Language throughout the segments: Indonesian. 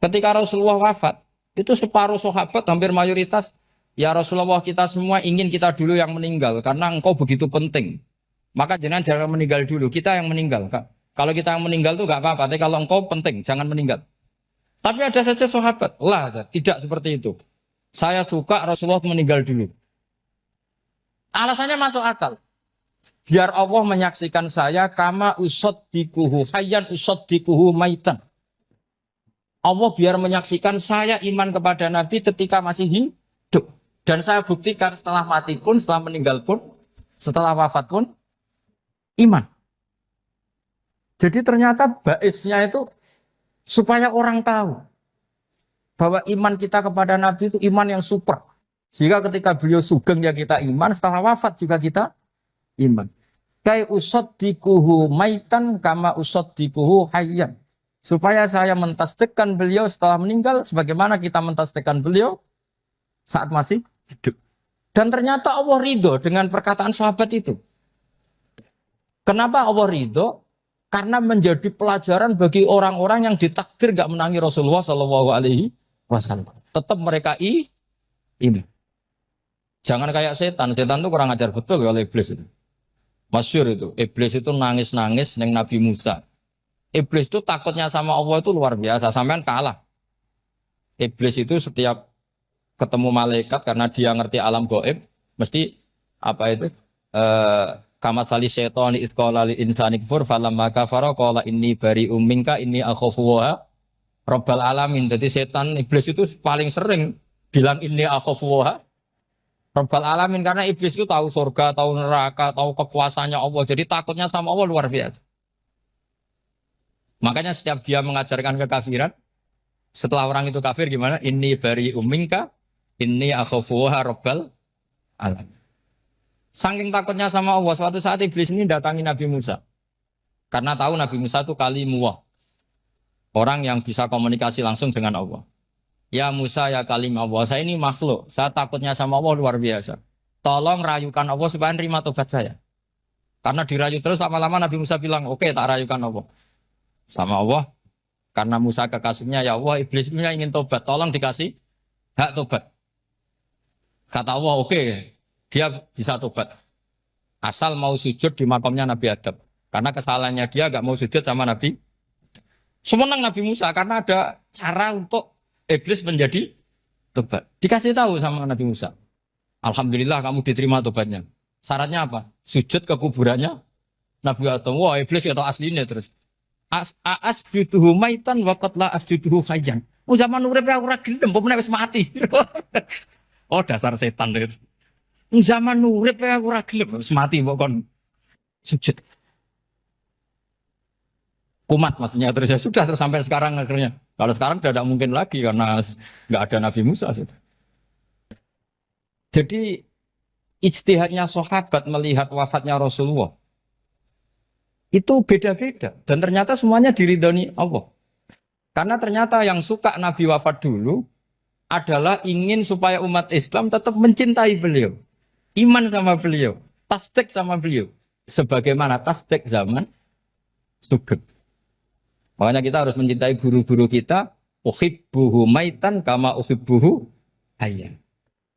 Ketika Rasulullah wafat, itu separuh sahabat hampir mayoritas, ya Rasulullah kita semua ingin kita dulu yang meninggal karena engkau begitu penting. Maka jangan jangan meninggal dulu, kita yang meninggal. Kalau kita yang meninggal tuh gak apa-apa, tapi kalau engkau penting, jangan meninggal. Tapi ada saja sahabat, lah tidak seperti itu. Saya suka Rasulullah meninggal dulu. Alasannya masuk akal. Biar Allah menyaksikan saya kama usod dikuhu hayyan usod dikuhu maitan. Allah biar menyaksikan saya iman kepada Nabi ketika masih hidup. Dan saya buktikan setelah mati pun, setelah meninggal pun, setelah wafat pun, iman. Jadi ternyata baisnya itu supaya orang tahu bahwa iman kita kepada Nabi itu iman yang super. Sehingga ketika beliau sugeng ya kita iman, setelah wafat juga kita iman. Kai usod dikuhu maitan kama usod dikuhu hayyan. Supaya saya mentasdikkan beliau setelah meninggal, sebagaimana kita mentasdikkan beliau saat masih hidup. Dan ternyata Allah ridho dengan perkataan sahabat itu. Kenapa Allah ridho? Karena menjadi pelajaran bagi orang-orang yang ditakdir gak menangi Rasulullah Shallallahu Alaihi Wasallam. Tetap mereka ini. Jangan kayak setan. Setan itu kurang ajar betul oleh iblis itu. Masyhur itu. Iblis itu nangis-nangis neng Nabi Musa. Iblis itu takutnya sama Allah itu luar biasa. Sampean kalah. Iblis itu setiap ketemu malaikat karena dia ngerti alam gaib, mesti apa itu? Kama sali syaitani id qala lil insani kfur falamma kafara qala inni bari'um minka inni akhafu wa rabbal alamin. Jadi setan iblis itu paling sering bilang inni akhafu wa rabbal alamin karena iblis itu tahu surga, tahu neraka, tahu kekuasaannya Allah. Jadi takutnya sama Allah luar biasa. Makanya setiap dia mengajarkan kekafiran, setelah orang itu kafir gimana? Inni bari'um minka inni akhafu wa rabbal alamin. Saking takutnya sama Allah, suatu saat iblis ini datangi Nabi Musa. Karena tahu Nabi Musa itu kalimullah. Orang yang bisa komunikasi langsung dengan Allah. Ya Musa ya kalim Allah, saya ini makhluk. Saya takutnya sama Allah luar biasa. Tolong rayukan Allah supaya nerima tobat saya. Karena dirayu terus lama-lama Nabi Musa bilang, oke, tak rayukan Allah. Sama Allah. Karena Musa kekasihnya, ya Allah, iblis punya ingin tobat. Tolong dikasih hak tobat. Kata Allah, oke. Dia bisa tobat. Asal mau sujud di makamnya Nabi Adam. Karena kesalahannya dia gak mau sujud sama Nabi. Semenang Nabi Musa karena ada cara untuk iblis menjadi tobat. Dikasih tahu sama Nabi Musa. Alhamdulillah kamu diterima tobatnya. Syaratnya apa? Sujud ke kuburannya Nabi Adam. Wah iblis ya tahu aslinya terus. Asjuduhu maitan wa qatla asjuduhu hayyan. Zaman urip aku ora gelem, mbok nek wis mati. Oh dasar setan itu. Zaman urip aku ora gelem wis mati mbok kon sujud. Kumat maksudnya terus ya sudah sampai sekarang akhirnya. Kalau sekarang sudah tidak mungkin lagi karena nggak ada Nabi Musa. Jadi ijtihadnya sahabat melihat wafatnya Rasulullah itu beda-beda dan ternyata semuanya diridhoni Allah. Karena ternyata yang suka Nabi wafat dulu adalah ingin supaya umat Islam tetap mencintai beliau. Iman sama beliau, tasdik sama beliau. Sebagaimana tasdik zaman sugeng. Makanya kita harus mencintai guru-guru kita. Uhibbuhu maitan kama uhibbuhu hayyan.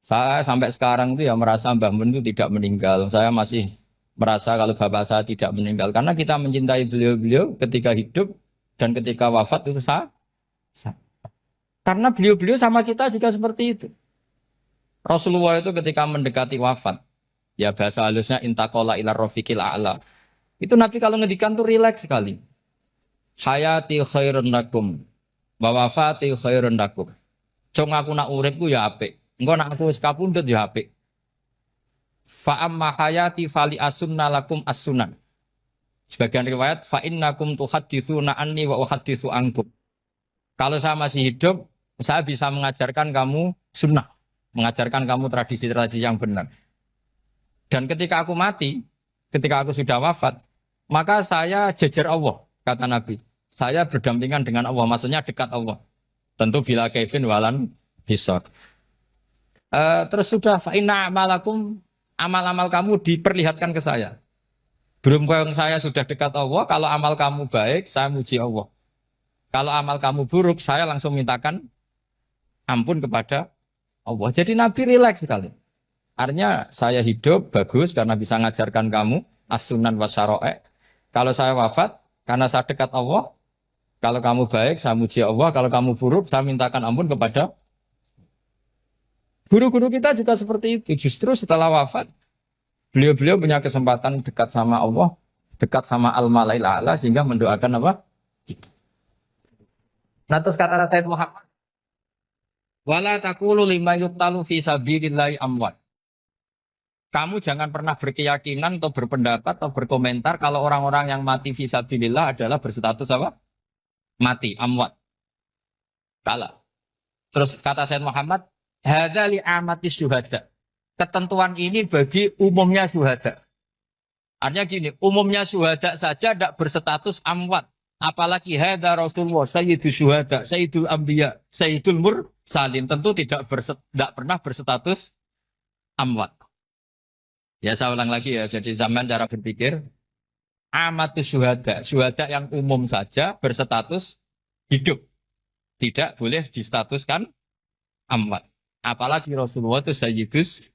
Saya sampai sekarang itu ya merasa Mbah Mun itu tidak meninggal. Saya masih merasa kalau bapak saya tidak meninggal. Karena kita mencintai beliau-beliau ketika hidup dan ketika wafat itu sama. Karena beliau-beliau sama kita juga seperti itu. Rasulullah itu ketika mendekati wafat, ya bahasa halusnya intaqala ila rafiqil a'la. Itu Nabi kalau ngedikan tuh rileks sekali. Hayati khairun lakum wa wafati khairun lakum. Cung aku nak uripku ya apik. Engko nak aku wis kapundhut ya apik. Fa amma hayati fali asunna lakum as-sunan. Sebagian riwayat fa innakum tuhadditsuna anni wa uhadditsu ankum. Kalau saya masih hidup, saya bisa mengajarkan kamu sunnah, mengajarkan kamu tradisi-tradisi yang benar. Dan ketika aku mati, ketika aku sudah wafat, maka saya jejer Allah, kata Nabi. Saya berdampingan dengan Allah, maksudnya dekat Allah. Tentu bila kaifin walan hisab. Terus sudah fa'inna amalakum, amal-amal kamu diperlihatkan ke saya. Berhubung saya sudah dekat Allah, kalau amal kamu baik, saya muji Allah. Kalau amal kamu buruk, saya langsung mintakan ampun kepada Allah. Jadi Nabi rileks sekali. Artinya saya hidup bagus karena bisa ngajarkan kamu as-sunan wa syara'i'. Kalau saya wafat karena saya dekat Allah. Kalau kamu baik, saya muji Allah. Kalau kamu buruk, saya mintakan ampun kepada guru-guru kita juga seperti itu. Justru setelah wafat, beliau-beliau punya kesempatan dekat sama Allah, dekat sama Al-Malail A'la sehingga mendoakan apa? Nah terus kata Sayyid Muhammad, wala taqulu lima yuqtalu fi sabilillahi amwat. Kamu jangan pernah berkeyakinan atau berpendapat atau berkomentar kalau orang-orang yang mati fi sabilillah adalah berstatus apa? Mati, amwat. Kalah. Terus kata Sayyid Muhammad, hadza li amatis syuhada. Ketentuan ini bagi umumnya syuhada. Artinya gini, umumnya syuhada saja tidak berstatus amwat. Apalagi hadza Rasulullah, sayyidul syuhada, sayyidul anbiya, sayyidul mursalin. Tentu tidak pernah berstatus amwat. Ya saya ulang lagi ya, jadi zaman cara berpikir, amatus syuhada, syuhada yang umum saja berstatus hidup. Tidak boleh distatuskan amwat. Apalagi Rasulullah itu sayyidus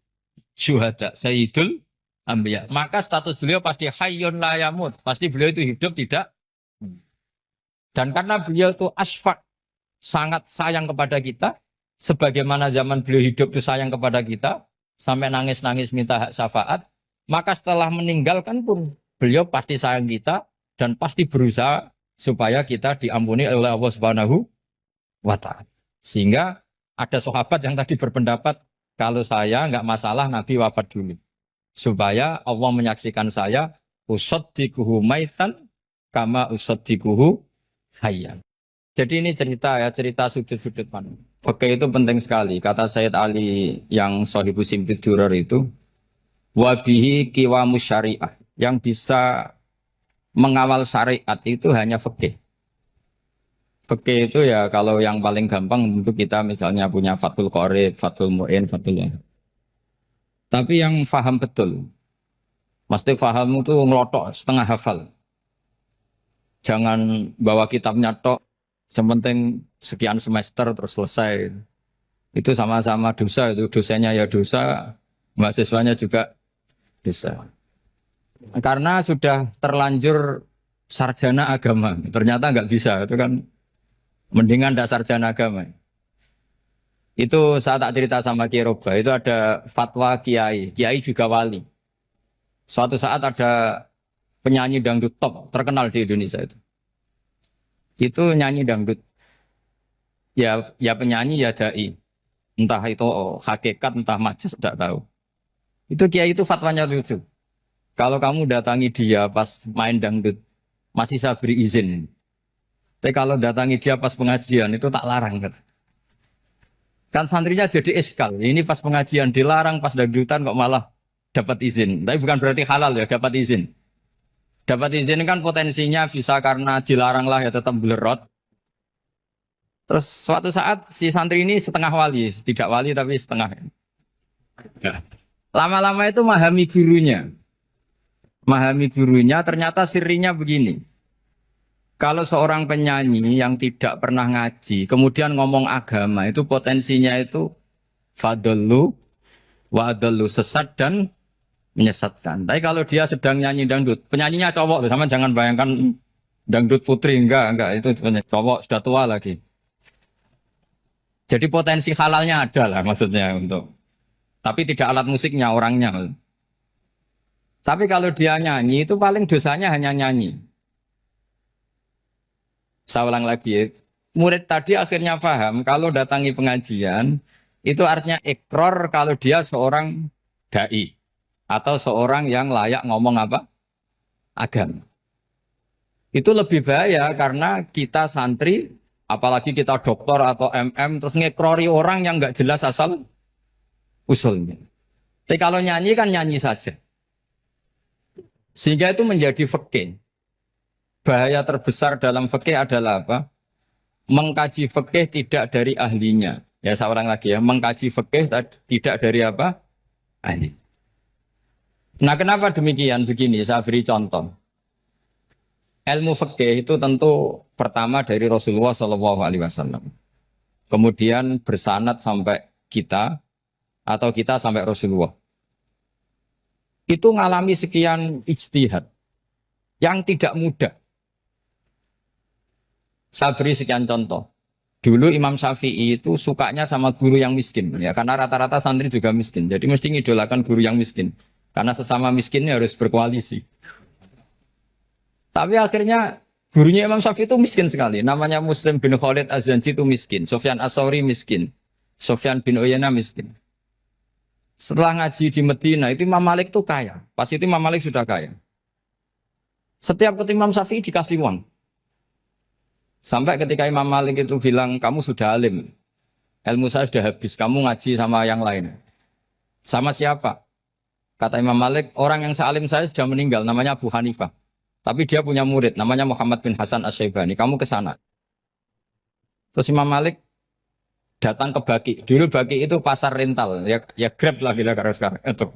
syuhada, sayyidul anbiya. Maka status beliau pasti hayyun la yamut. Pasti beliau itu hidup tidak. Dan karena beliau itu asfaq, sangat sayang kepada kita, sebagaimana zaman beliau hidup itu sayang kepada kita, sampai nangis-nangis minta hak syafaat, maka setelah meninggalkan pun beliau pasti sayang kita dan pasti berusaha supaya kita diampuni oleh Allah Subhanahu wa ta'ala. Sehingga ada sahabat yang tadi berpendapat kalau saya nggak masalah Nabi wafat dulu. Supaya Allah menyaksikan saya usaddiquhu maitan kama usaddiquhu hayyan. Jadi ini cerita ya, cerita sudut-sudut mana. Fikih itu penting sekali. Kata Sayyid Ali yang Shahibu Simtud Durar itu, wabihi qiwamus syariah. Yang bisa mengawal syariat itu hanya fikih. Fikih itu ya kalau yang paling gampang untuk kita misalnya punya Fathul Qorib, Fathul Mu'in, Fathul ya. Tapi yang faham betul, mesti faham itu ngelotok setengah hafal. Jangan bawa kitabnya tok, sementing sekian semester terus selesai. Itu sama-sama dosa, itu dosanya ya dosa, mahasiswanya juga dosa. Karena sudah terlanjur sarjana agama, ternyata nggak bisa, itu kan mendingan ndak sarjana agama. Itu saya tak cerita sama Kiai Roba, itu ada fatwa Kiai, Kiai juga wali. Suatu saat ada penyanyi dangdut top terkenal di Indonesia itu. Itu nyanyi dangdut. Ya penyanyi ya dai. Entah itu hakikat entah majas tidak tahu. Itu Kiai itu fatwanya lucu. Kalau kamu datangi dia pas main dangdut masih saya beri izin. Tapi kalau datangi dia pas pengajian itu tak larang kan. Kan santrinya jadi eskal. Ini pas pengajian dilarang, pas dangdutan kok malah dapat izin. Tapi bukan berarti halal ya, dapat izin. Dapat izin kan potensinya bisa karena dilarang lah ya tetap belerot. Terus suatu saat si santri ini setengah wali, tidak wali tapi setengah. Ya. Lama-lama itu memahami gurunya. Memahami gurunya ternyata sirinya begini. Kalau seorang penyanyi yang tidak pernah ngaji, kemudian ngomong agama, itu potensinya itu fadallu wa adallu, sesat dan menyesatkan. Tapi kalau dia sedang nyanyi dangdut, penyanyinya cowok, sama jangan bayangkan dangdut putri, enggak, itu cowok sudah tua lagi. Jadi potensi halalnya ada lah maksudnya untuk, tapi tidak alat musiknya orangnya. Tapi kalau dia nyanyi itu paling dosanya hanya nyanyi. Saya ulang lagi, murid tadi akhirnya paham kalau datangi pengajian itu artinya ikrar kalau dia seorang dai atau seorang yang layak ngomong apa? Agama. Itu lebih bahaya karena kita santri, apalagi kita doktor atau MM terus ngekrori orang yang nggak jelas asal usulnya. Tapi kalau nyanyi kan nyanyi saja. Sehingga itu menjadi fikih. Bahaya terbesar dalam fikih adalah apa? Mengkaji fikih tidak dari ahlinya. Ya saya ulang lagi ya, mengkaji fikih tidak dari apa? Ahli. Nah kenapa demikian? Begini, saya beri contoh. Ilmu fikih itu tentu pertama dari Rasulullah Shallallahu Alaihi Wasallam. Kemudian bersanad sampai kita atau kita sampai Rasulullah. Itu ngalami sekian ijtihad yang tidak mudah. Saya beri sekian contoh. Dulu Imam Syafi'i itu sukanya sama guru yang miskin, ya karena rata-rata santri juga miskin. Jadi mesti ngidolakan guru yang miskin, karena sesama miskinnya harus berkoalisi. Tapi akhirnya gurunya Imam Syafi'i itu miskin sekali. Namanya Muslim bin Khalid Az-Zanji itu miskin, Sufyan As-Tsauri miskin, Sufyan bin Uyainah miskin. Setelah ngaji di Medina itu Imam Malik itu kaya. Pas itu Imam Malik sudah kaya. Setiap ketemu Imam Syafi'i dikasih uang. Sampai ketika Imam Malik itu bilang, kamu sudah alim, ilmu saya sudah habis, kamu ngaji sama yang lain. Sama siapa? Kata Imam Malik, orang yang sealim saya sudah meninggal, namanya Abu Hanifah. Tapi dia punya murid, namanya Muhammad bin Hasan Asy-Syaibani, kamu ke sana. Terus Imam Malik datang ke Baki. Dulu Baki itu pasar rental, ya Grab lah kira-kira sekarang. Itu.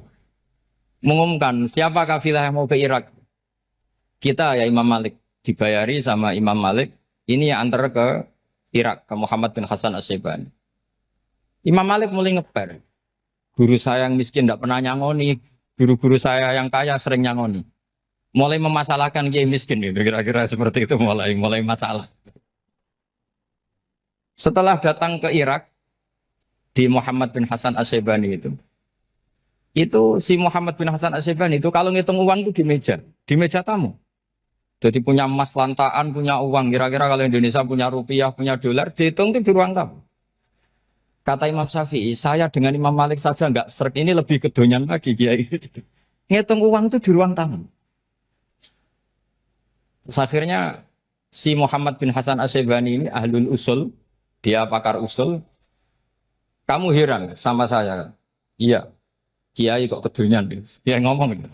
Mengumumkan, siapa kafilah yang mau ke Irak? Kita ya Imam Malik, dibayari sama Imam Malik. Ini yang antar ke Irak, ke Muhammad bin Hasan Asy-Syaibani. Imam Malik mulai ngeper. Guru saya yang miskin tidak pernah nyangoni. Guru-guru saya yang kaya sering nyangoni. Mulai memasalahkan kiai miskin. Gitu. Kira-kira seperti itu mulai masalah. Setelah datang ke Irak, di Muhammad bin Hasan Asy-Syaibani itu si Muhammad bin Hasan Asy-Syaibani itu kalau ngitung uang itu di meja tamu. Jadi punya emas lantaan, punya uang. Kira-kira kalau Indonesia punya rupiah, punya dolar, dihitung itu di ruang tamu. Kata Imam Syafi'i, saya dengan Imam Malik saja enggak serk, ini lebih kedonyan lagi kiai. Ngitung uang itu di ruang tamu. Terus akhirnya si Muhammad bin Hasan Asy-Syaibani ini ahlul usul, dia pakar usul. Kamu heran sama saya? Iya, kiai kok kedonyan. Dia ngomong gitu.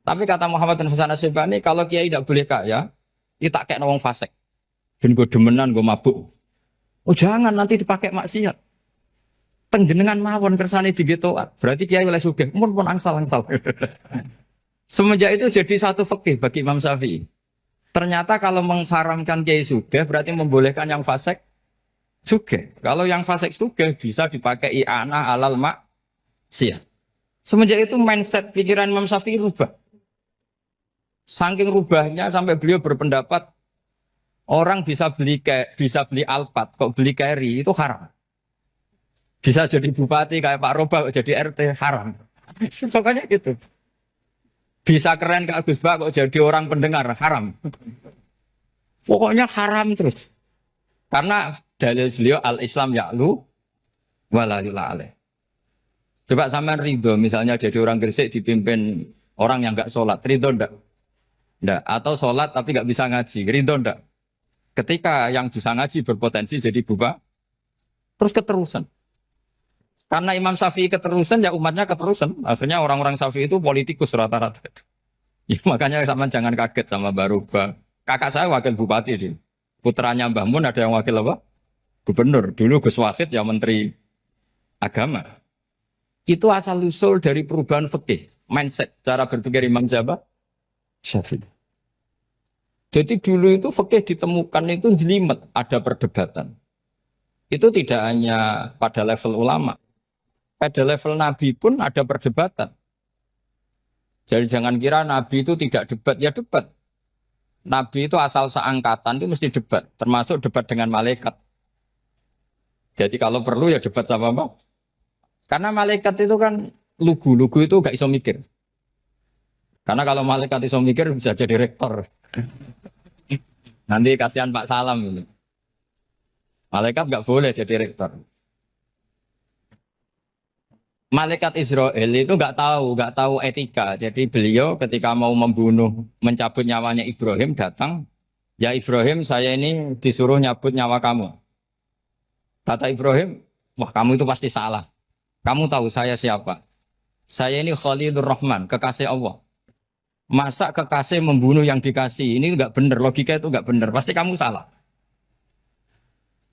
Tapi kata Muhammad bin Hasan Asy-Syaibani, kalau kiai tidak boleh kaya, itu tak kayak wong fasik. Ben gue demenan, gue mabuk. Oh jangan, nanti dipakai maksiat. Penjenengan mawon kersane digeto. Berarti kiai oleh sugih. Mun pun angsal-angsal. Semenjak itu jadi satu fikih bagi Imam Syafi'i. Ternyata kalau mengharamkan kiai sugih, berarti membolehkan yang fasik sugih. Kalau yang fasik sugih bisa dipakai i'anah alal maksiat. Semenjak itu mindset pikiran Imam Syafi'i rubah. Saking rubahnya sampai beliau berpendapat orang bisa beli Alphard, kok beli carry itu haram. Bisa jadi bupati kayak Pak Roba jadi RT haram. Soalnya gitu. Bisa keren kayak Gus Bak kok jadi orang pendengar haram. Pokoknya haram terus. Karena dalil beliau al-Islam ya'lu wala yula alaih. Coba sampean ridho misalnya jadi orang Gresik dipimpin orang yang enggak sholat, ridho enggak? Enggak. Atau sholat tapi enggak bisa ngaji, ridho enggak? Ketika yang bisa ngaji berpotensi jadi buba, terus keterusan. Karena Imam Syafi'i keterusan, ya umatnya keterusan. Akhirnya orang-orang Syafi'i itu politikus rata-rata. Ya, makanya sama jangan kaget sama Baruba. Kakak saya wakil bupati dia. Putranya Mbah Mun ada yang wakil apa? Gubernur. Dulu Gus Wahid ya menteri agama. Itu asal usul dari perubahan fikih, mindset, cara berpikir Imam Syafi'i. Jadi dulu itu fikih ditemukan itu jelimet, ada perdebatan. Itu tidak hanya pada level ulama, pada level Nabi pun ada perdebatan. Jadi jangan kira Nabi itu tidak debat, ya debat. Nabi itu asal seangkatan itu mesti debat, termasuk debat dengan malaikat. Jadi kalau perlu ya debat sama apa? Karena malaikat itu kan lugu itu gak iso mikir. Karena kalau malaikat iso mikir bisa jadi rektor. Nanti kasihan Pak Salam ini. Malaikat gak boleh jadi rektor. Malaikat Israel itu gak tahu etika. Jadi beliau ketika mau membunuh, mencabut nyawanya Ibrahim datang, ya Ibrahim saya ini disuruh nyabut nyawa kamu. Kata Ibrahim, wah kamu itu pasti salah. Kamu tahu saya siapa? Saya ini Khalilur Rahman, kekasih Allah. Masa kekasih membunuh yang dikasih? Ini enggak benar, logika itu enggak benar. Pasti kamu salah.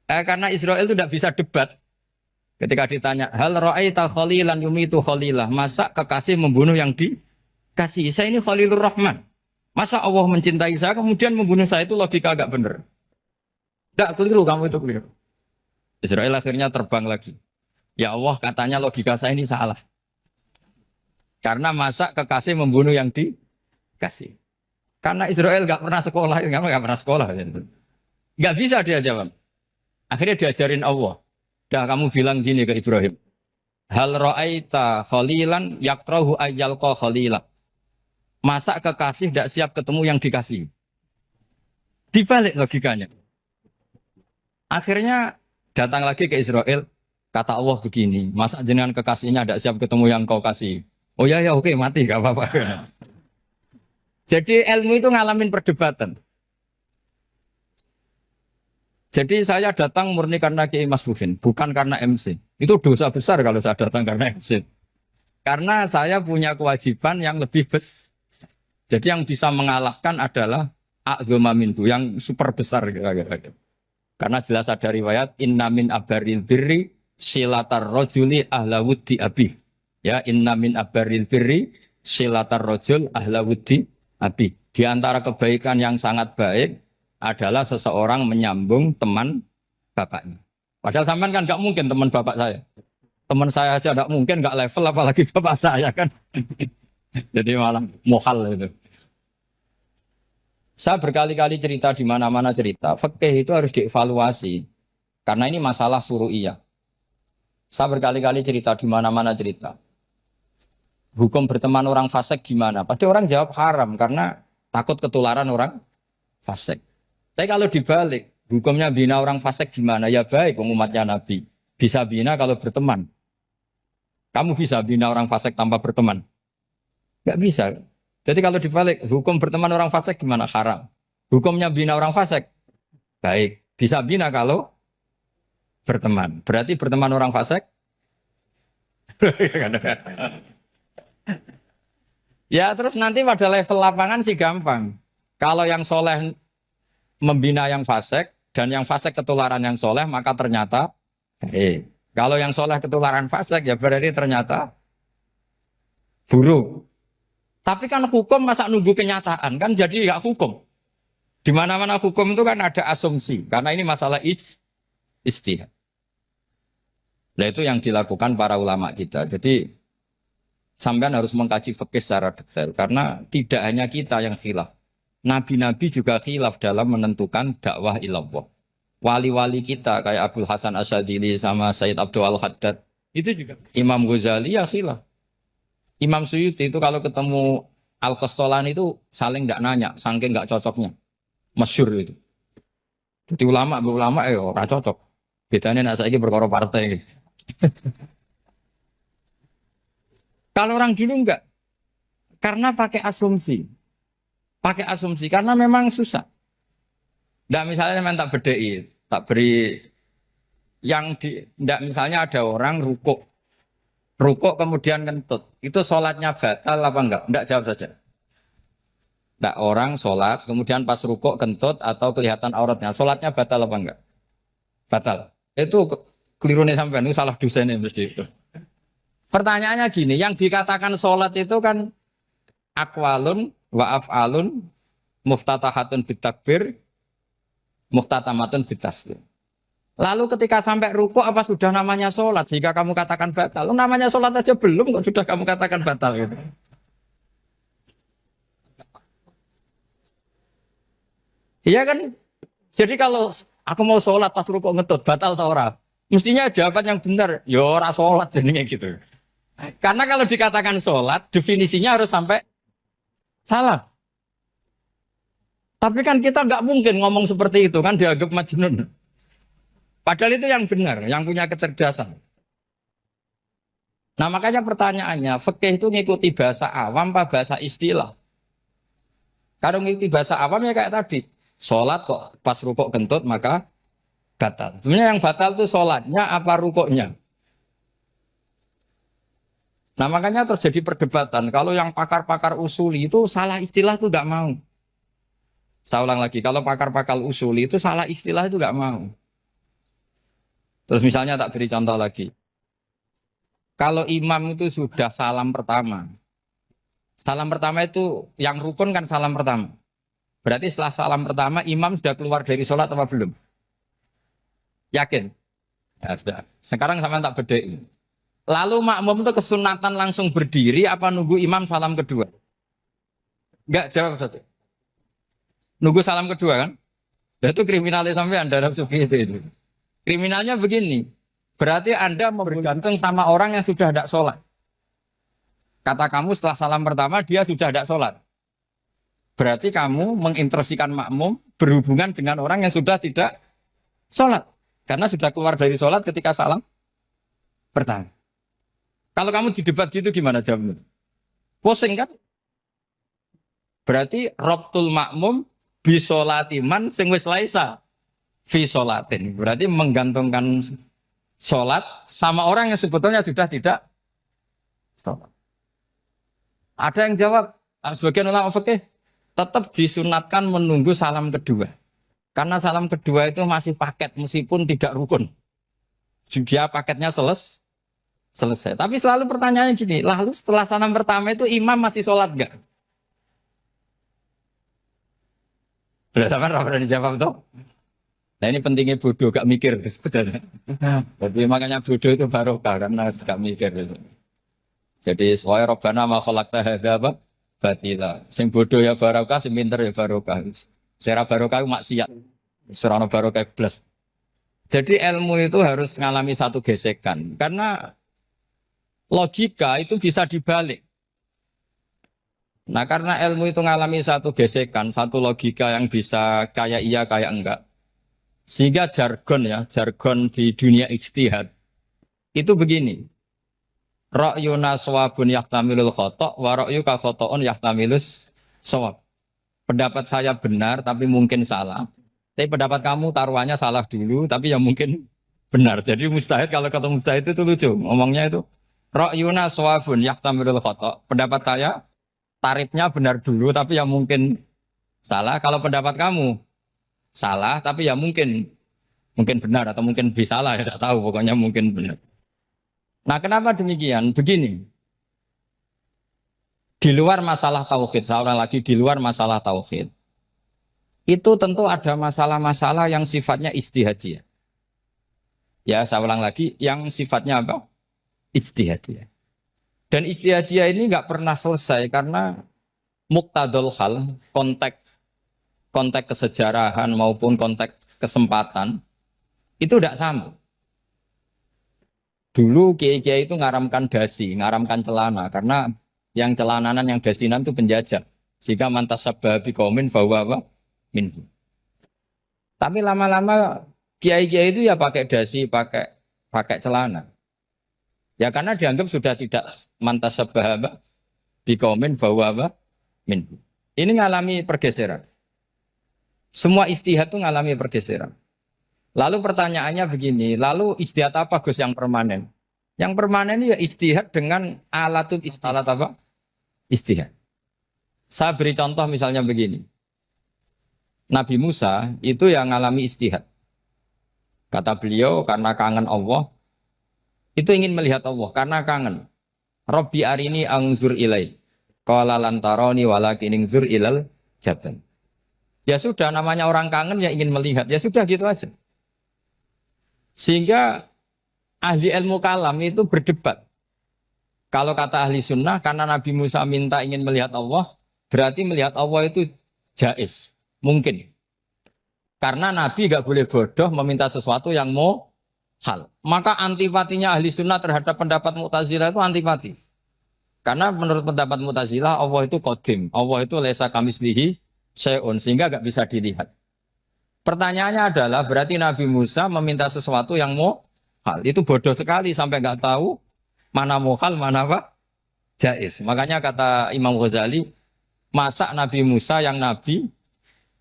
Karena Israel itu tidak bisa debat. Ketika ditanya, hal ra'aita khalilan yumitu khalilah. Masa kekasih membunuh yang dikasih? Saya ini Khalilur Rahman. Masa Allah mencintai saya kemudian membunuh saya itu logika agak bener. Tidak keliru kamu itu keliru. Israel akhirnya terbang lagi. Ya Allah katanya logika saya ini salah. Karena masa kekasih membunuh yang dikasih. Karena Israel nggak pernah sekolah, nggak pernah sekolah. Nggak bisa dia jawab. Akhirnya diajarin Allah. Dah kamu bilang gini ke Ibrahim. Hal ra'aita khalilan yakrahu ayyalqa khalilah. Masa kekasih tidak siap ketemu yang dikasih. Dibalik logikanya. Akhirnya datang lagi ke Israel. Kata Allah begini. Masa jenengan kekasihnya tidak siap ketemu yang kau kasih. Oh ya ya oke mati gak apa-apa. Jadi ilmu itu ngalamin perdebatan. Jadi saya datang murni karena Kiai Mas Bufin, bukan karena MC. Itu dosa besar kalau saya datang karena MC. Karena saya punya kewajiban yang lebih besar. Jadi yang bisa mengalahkan adalah a'dzama minhu, yang super besar kira-kira. Karena jelas ada riwayat inna min abaril birri silatar rajuli ahla wuddi abi. Ya, inna min abaril birri silatar rajul ahla wuddi abi. Di antara kebaikan yang sangat baik adalah seseorang menyambung teman bapaknya. Padahal sampean kan nggak mungkin teman bapak saya. Teman saya aja nggak mungkin nggak level apalagi bapak saya kan. Jadi malah mohal itu. Saya berkali-kali cerita di mana-mana cerita, fikih itu harus dievaluasi. Karena ini masalah furu'iyah. Saya berkali-kali cerita di mana-mana cerita. Hukum berteman orang fasik gimana? Pasti orang jawab haram karena takut ketularan orang fasik. Tapi kalau dibalik, hukumnya bina orang fasik gimana? Ya baik, umatnya Nabi. Bisa bina kalau berteman. Kamu bisa bina orang fasik tanpa berteman? Gak bisa. Jadi kalau dibalik, hukum berteman orang fasik gimana? Haram. Hukumnya bina orang fasik? Baik. Bisa bina kalau berteman. Berarti berteman orang fasik? Ya terus nanti pada level lapangan sih gampang. Kalau yang soleh membina yang fasik dan yang fasik ketularan yang soleh, maka ternyata kalau yang soleh ketularan fasik ya berarti ternyata buruk. Tapi kan hukum masa nunggu kenyataan kan jadi nggak hukum. Di mana-mana hukum itu kan ada asumsi karena ini masalah ijtihad. Nah itu yang dilakukan para ulama kita. Jadi sampean harus mengkaji fikih secara detail karena tidak hanya kita yang khilaf. Nabi-nabi juga khilaf dalam menentukan dakwah ilallah. Wali-wali kita kayak Abdul Hasan Asyadili sama Sayyid Abdul Al-Haddad itu juga. Imam Ghazali ya khilaf. Imam Suyuti itu kalau ketemu Al-Qastolani itu saling tidak nanya, saking nggak cocoknya. Masyhur itu. Jadi ulama ora cocok. Bedanya nak saiki perkara partai. Kalau orang dulu enggak. Karena pakai asumsi. Pakai asumsi karena memang susah. Enggak misalnya memang tak bedai, tak beri yang di enggak misalnya ada orang rukuk kemudian kentut. Itu sholatnya batal apa enggak? Enggak, jawab saja. Enggak, orang sholat kemudian pas rukuk kentut atau kelihatan auratnya. Sholatnya batal apa enggak? Batal. Itu keliru nih sampai ini salah dosennya mesti itu. Pertanyaannya gini, yang dikatakan sholat itu kan akwalun wa af'alun muftatahatun bitakbir muftatamatun bitaslim. Lalu ketika sampai ruku apa sudah namanya sholat jika kamu katakan batal? Namanya sholat aja belum kok sudah kamu katakan batal gitu. Iya kan? Jadi kalau aku mau sholat pas ruku ngetut batal atau ora? Mestinya jawaban yang benar, ya ora sholat jadinya gitu. Karena kalau dikatakan sholat definisinya harus sampai salah. Tapi kan kita nggak mungkin ngomong seperti itu kan dianggap majnun. Padahal itu yang benar, yang punya kecerdasan. Nah makanya pertanyaannya, fikih itu ngikuti bahasa awam apa bahasa istilah? Kalau ngikuti bahasa awam ya kayak tadi, sholat kok pas rukuk kentut maka batal. Sebenarnya yang batal itu sholatnya apa rukuknya? Nah makanya terjadi perdebatan. Kalau yang pakar-pakar usuli itu salah istilah itu nggak mau. Saya ulang lagi, kalau pakar-pakar usuli itu salah istilah itu nggak mau. Terus misalnya tak beri contoh lagi. Kalau imam itu sudah salam pertama, Salam pertama itu yang rukun kan salam pertama. Berarti setelah salam pertama imam sudah keluar dari sholat apa belum? Yakin? Ya, sudah. Sekarang sama tak bedai. Lalu makmum itu kesunatan langsung berdiri apa nunggu imam salam kedua? Enggak, jawab satu. Nunggu salam kedua kan? Dan itu kriminalnya sampai Anda dalam sufi itu. Kriminalnya begini. Berarti Anda bergantung sama orang yang sudah tidak sholat. Kata kamu setelah salam pertama dia sudah tidak sholat. Berarti kamu menginstruksikan makmum berhubungan dengan orang yang sudah tidak sholat. Karena sudah keluar dari sholat ketika salam pertama. Kalau kamu di debat gitu gimana jawabnya? Pusing kan? Berarti robtul makmum bisolatiman sing wis laisa fi sholatin. Berarti menggantungkan sholat sama orang yang sebetulnya sudah tidak sholat. Ada yang jawab, sebagian ulama fikih tetap disunatkan menunggu salam kedua. Karena salam kedua itu masih paket meskipun tidak rukun. Dia paketnya selesai. Tapi selalu pertanyaannya gini, lalu setelah salam pertama itu imam masih sholat enggak? Sudah sampai berani jawab tuh. Nah ini pentingnya bodoh, gak mikir sebenarnya. Jadi makanya bodoh itu barokah karena gak mikir. Jadi soalnya Rabbana ma khalaqta hadza apa? Batila. Sing bodoh ya barokah, sing pinter ya barokah. Sera barokah maksiat. Serana barokah plus. Jadi ilmu itu harus mengalami satu gesekan karena logika itu bisa dibalik. Nah karena ilmu itu mengalami satu gesekan, satu logika yang bisa kayak iya kayak enggak. Sehingga jargon di dunia ijtihad itu begini. Ra'yuna shawabun yahtamilul khata' wa ra'yuka khata'un yahtamilus shawab. Pendapat saya benar tapi mungkin salah. Tapi pendapat kamu taruhannya salah dulu tapi yang mungkin benar. Jadi mustahid kalau kata mustahid itu lucu. Ngomongnya itu ra'yuna shawabun yahtamilul khata'. Pendapat saya tarifnya benar dulu tapi yang mungkin salah. Kalau pendapat kamu salah tapi ya mungkin benar atau mungkin bisa salah ya tidak tahu pokoknya mungkin benar. Nah kenapa demikian? Begini, di luar masalah tauhid, seorang lagi di luar masalah tauhid, itu tentu ada masalah-masalah yang sifatnya ijtihadiyah. Ya saya ulang lagi, yang sifatnya apa? Ijtihadiyah. Dan ijtihadiyah ini nggak pernah selesai karena muqtadul hal, konteks kesejarahan maupun konteks kesempatan itu tidak sama. Dulu kiai-kiai itu ngaramkan dasi, ngaramkan celana karena yang celananan yang dasinan itu penjajah. Sehingga mantas sabah biqaumin bahwa apa? Minhu. Tapi lama-lama kiai-kiai itu ya pakai dasi, pakai celana. Ya karena dianggap sudah tidak mantas sabah apa? Biqaumin bahwa apa? Minhu. Ini ngalami pergeseran. Semua istihad itu ngalami pergeseran. Lalu pertanyaannya begini, lalu istihad apa Gus yang permanen? Yang permanen ya istihad dengan alatut istihad apa? Istihad. Saya beri contoh misalnya begini. Nabi Musa itu yang ngalami istihad. Kata beliau karena kangen Allah, itu ingin melihat Allah karena kangen. Rabbi arini anzur ilai. Qala lan tarani walakin anzur ilal jabal. Ya sudah namanya orang kangen ya ingin melihat. Ya sudah gitu aja. Sehingga ahli ilmu kalam itu berdebat. Kalau kata ahli sunnah, karena Nabi Musa minta ingin melihat Allah, berarti melihat Allah itu jaiz, mungkin. Karena Nabi gak boleh bodoh meminta sesuatu yang mau hal. Maka antipatinya ahli sunnah terhadap pendapat Mu'tazilah itu antipati. Karena menurut pendapat Mu'tazilah, Allah itu qadim. Allah itu laisa kamislihi syai'un, sehingga gak bisa dilihat. Pertanyaannya adalah berarti Nabi Musa meminta sesuatu yang mau hal. Itu bodoh sekali sampai nggak tahu mana mau hal, mana apa? Jaiz. Makanya kata Imam Ghazali, masa Nabi Musa yang Nabi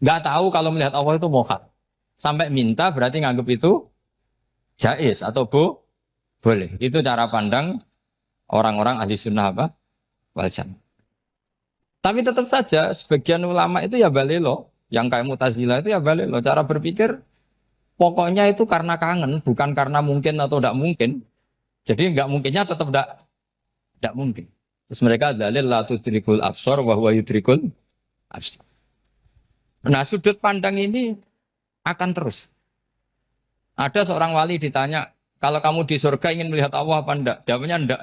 nggak tahu kalau melihat Allah itu mau hal. Sampai minta berarti nganggap itu jaiz atau boleh. Itu cara pandang orang-orang ahli sunnah apa? Wal jannah. Tapi tetap saja sebagian ulama itu ya balelo. Yang kayak Mu'tazilah itu ya balik loh. Cara berpikir pokoknya itu karena kangen, bukan karena mungkin atau tidak mungkin. Jadi nggak mungkinnya tetap tidak mungkin. Terus mereka dalil la tudrikul absar wa huwa yudrikul absar. Nah, sudut pandang ini akan terus. Ada seorang wali ditanya, kalau kamu di surga ingin melihat Allah apa enggak? Jawabnya enggak.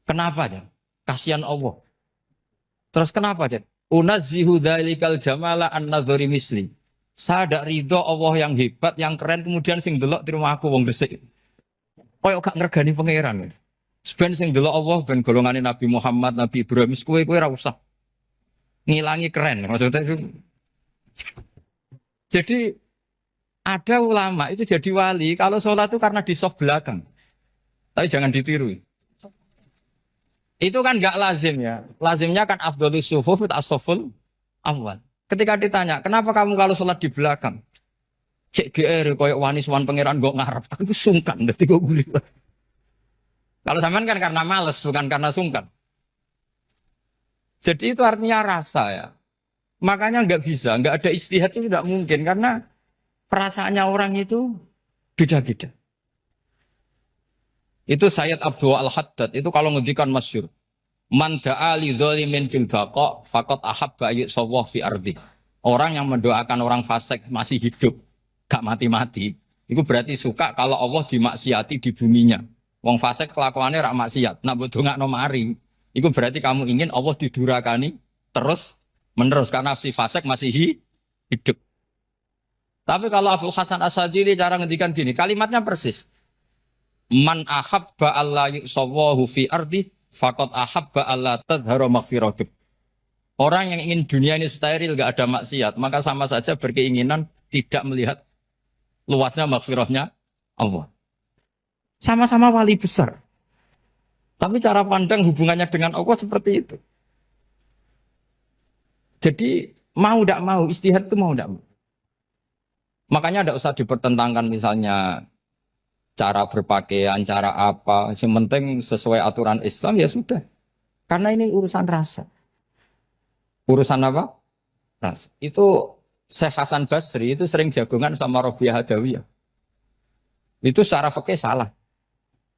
Kenapa ya? Kasihan Allah. Terus kenapa ya? Unazzihu dzalikal jamala an-nadhari misli. Saya tidak ridho Allah yang hebat, yang keren, kemudian sing delok di rumah aku wong gresik. Koyok gak ngergani pangeran. Sebenarnya sing delok Allah ben golongane Nabi Muhammad, Nabi Ibrahim, kowe ra usah ngilangi keren. Maksudnya itu. Jadi ada ulama itu jadi wali kalau sholat itu karena di soft belakang. Tapi jangan ditiru. Itu kan gak lazim ya. Lazimnya kan afdhalus sufuf as-saful awal. Ketika ditanya, kenapa kamu kalau sholat di belakang? Cek GR, koyok wani suwan pangeran gak ngarep. Aku sungkan, nanti gue gulir. Kalau sampean kan karena males, bukan karena sungkan. Jadi itu artinya rasa ya. Makanya nggak bisa, nggak ada ijtihad itu tidak mungkin. Karena perasaannya orang itu beda-beda. Itu Sayyid Abdul Al-Haddad, itu kalau ngendikan masyhur. Man da'a li dzalimin fil baqa faqad ahabba yusawwa fi ardi. Orang yang mendoakan orang fasik masih hidup, gak mati-mati, itu berarti suka kalau Allah dimaksiati di buminya. Wong fasik kelakuannya rak maksiat, nak mbok dongakno mari. Itu berarti kamu ingin Allah didurakani terus menerus karena si fasik masih hidup. Tapi kalau Abu Hasan As-Sadili cara ngendikan gini, kalimatnya persis. Man ahabba alla yusawwahu fi ardi faqad ahabba alla tadhharu maghfiratuh. Orang yang ingin dunia ini steril, gak ada maksiat, maka sama saja berkeinginan tidak melihat luasnya maghfirahnya Allah. Sama-sama wali besar. Tapi cara pandang hubungannya dengan Allah seperti itu. Jadi mau tidak mau, istihad itu mau tidak mau. Makanya tidak usah dipertentangkan misalnya cara berpakaian, cara apa. Yang penting sesuai aturan Islam ya sudah. Karena ini urusan rasa. Urusan apa? Rasa. Itu Syekh Hasan Basri itu sering jagungan sama Robiah Hadawiyah. Itu secara fikih salah.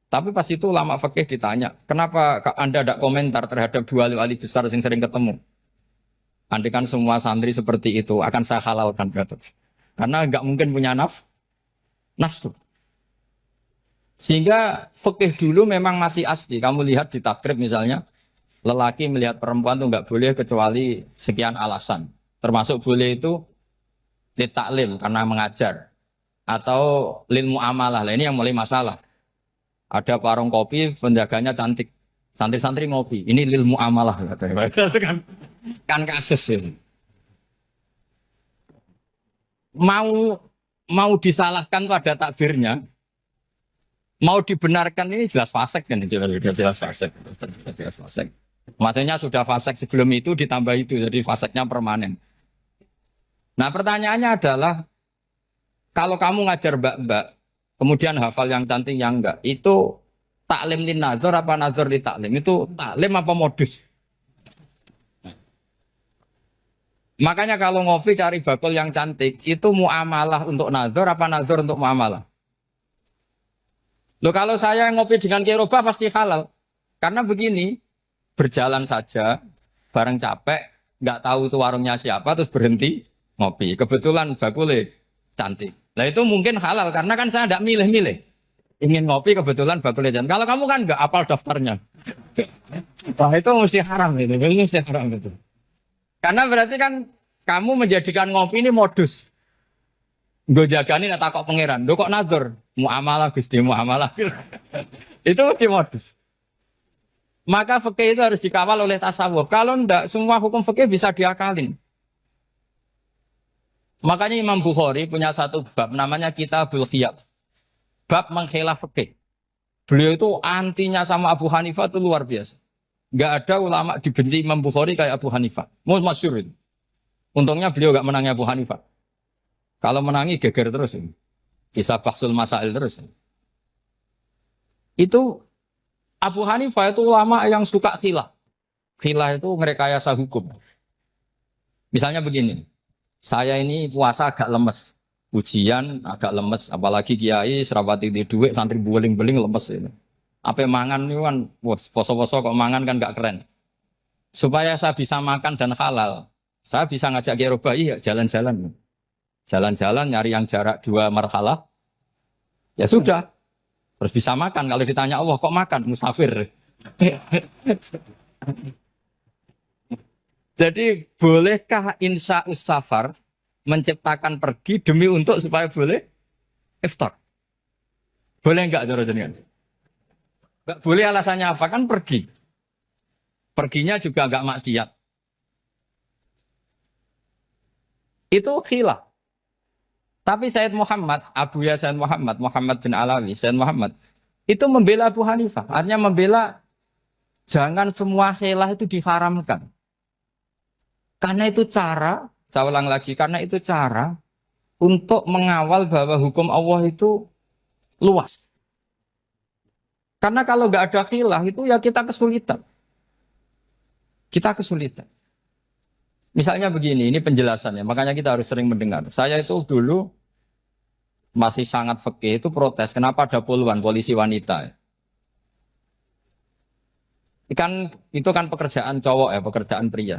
Tapi pas itu ulama fikih ditanya, kenapa Anda tidak komentar terhadap dua wali besar yang sering ketemu? Andai kan semua santri seperti itu akan saya halalkan. Karena nggak mungkin punya nafsu. Sehingga fikih dulu memang masih asli. Kamu lihat di takrib misalnya, lelaki melihat perempuan itu nggak boleh kecuali sekian alasan. Termasuk boleh itu li taklim karena mengajar. Atau lil muamalah. Lah ini yang mulai masalah. Ada warung kopi, penjaganya cantik. Santri-santri ngopi. Ini lil muamalah. Kan kasus ini. Mau disalahkan pada takbirnya. Mau dibenarkan ini jelas fasik kan, jelas fasik. Maksudnya sudah fasik sebelum itu ditambah itu, jadi fasiknya permanen. Nah pertanyaannya adalah, kalau kamu ngajar mbak-mbak, kemudian hafal yang cantik yang enggak, itu taklim lin nazar apa nazar li taklim? Itu taklim apa modus? Makanya kalau ngopi cari bakul yang cantik, itu muamalah untuk nazar apa nazar untuk muamalah? Loh kalau saya ngopi dengan kirobah pasti halal. Karena begini, berjalan saja, bareng capek, nggak tahu itu warungnya siapa, terus berhenti ngopi. Kebetulan bakulnya cantik. Nah itu mungkin halal, karena kan saya nggak milih-milih. Ingin ngopi, kebetulan bakulnya cantik. Kalau kamu kan nggak apal daftarnya. Wah itu mesti haram itu, mesti haram itu. Karena berarti kan kamu menjadikan ngopi ini modus. Gue jagani nak takok pangeran. Lo kok nazar? Muamalah Gusti muamalah. Itu mesti modus. Maka fikih itu harus dikawal oleh tasawuf. Kalau ndak semua hukum fikih bisa diakalin. Makanya Imam Bukhari punya satu bab namanya Kitabul Khiyab. Bab mengkhilaf fikih. Beliau itu antinya sama Abu Hanifah itu luar biasa. Enggak ada ulama dibenci Imam Bukhari kayak Abu Hanifah. Masyhur itu. Untungnya beliau enggak menangi Abu Hanifah. Kalau menangi geger terus ini. Bisa bahsul masail terus. Itu Abu Hanifah itu ulama yang suka khilaf. Khilaf itu merekayasa hukum. Misalnya begini. Saya ini puasa agak lemes. Ujian agak lemes. Apalagi kiai serapati di duit santri beling-beling lemes ini. Apa mangan itu kan, wah, poso-poso kok mangan kan gak keren. Supaya saya bisa makan dan halal, saya bisa ngajak Kiai Robai ya jalan-jalan. Jalan-jalan nyari yang jarak 2 marhalah, ya sudah. Terus bisa makan. Kalau ditanya Allah kok makan? Musafir. Jadi bolehkah insya safar menciptakan pergi demi untuk supaya boleh iftar? Boleh enggak cara jenengan? Enggak boleh, alasannya apa? Kan pergi. Perginya juga enggak maksiat. Itu khilaf. Tapi Sayyid Muhammad, Abu Ya Sayyid Muhammad, Muhammad bin Alawi, Sayyid Muhammad, itu membela Abu Hanifah. Artinya membela jangan semua khilaf itu diharamkan. Karena itu cara, saya ulang lagi, karena itu cara untuk mengawal bahwa hukum Allah itu luas. Karena kalau nggak ada khilaf itu ya kita kesulitan. Kita kesulitan. Misalnya begini, ini penjelasannya, makanya kita harus sering mendengar. Saya itu dulu masih sangat fikih itu protes, kenapa ada puluhan polisi wanita? Itu kan pekerjaan cowok ya, pekerjaan pria.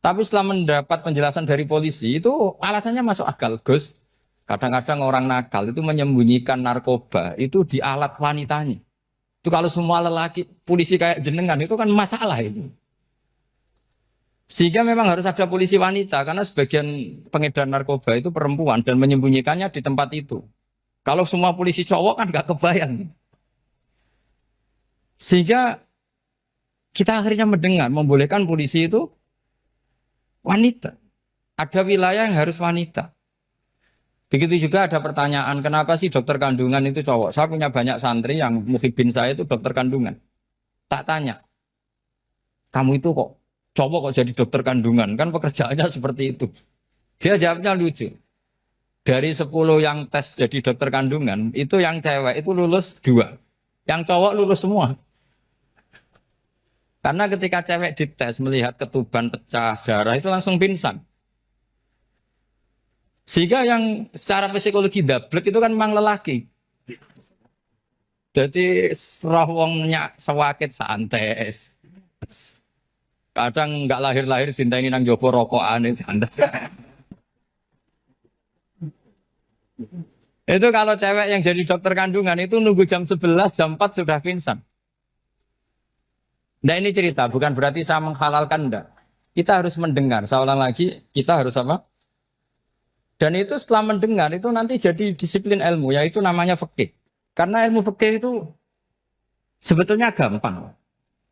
Tapi setelah mendapat penjelasan dari polisi itu alasannya masuk akal, Gus. Kadang-kadang orang nakal itu menyembunyikan narkoba itu di alat wanitanya. Itu kalau semua lelaki polisi kayak jenengan itu kan masalah itu. Sehingga memang harus ada polisi wanita karena sebagian pengedar narkoba itu perempuan dan menyembunyikannya di tempat itu. Kalau semua polisi cowok kan gak kebayang. Sehingga kita akhirnya mendengar membolehkan polisi itu wanita. Ada wilayah yang harus wanita. Begitu juga ada pertanyaan, kenapa sih dokter kandungan itu cowok? Saya punya banyak santri yang muhibin saya itu dokter kandungan. Tak tanya, kamu itu kok cowok kok jadi dokter kandungan? Kan pekerjaannya seperti itu. Dia jawabnya lucu. Dari 10 yang tes jadi dokter kandungan, itu yang cewek itu lulus 2. Yang cowok lulus semua. Karena ketika cewek dites melihat ketuban pecah darah itu langsung pingsan. Sehingga yang secara psikologi dablek itu kan memang lelaki. Jadi rawongnya sewakit santes. Kadang nggak lahir-lahir dintaini nang jopo rokokan santai. Itu kalau cewek yang jadi dokter kandungan itu nunggu jam 11, jam 4 sudah pingsan. Nah ini cerita, bukan berarti saya menghalalkan, enggak. Kita harus mendengar, saya ulang lagi, kita harus apa? Dan itu setelah mendengar, itu nanti jadi disiplin ilmu, yaitu namanya fikih. Karena ilmu fikih itu sebetulnya gampang.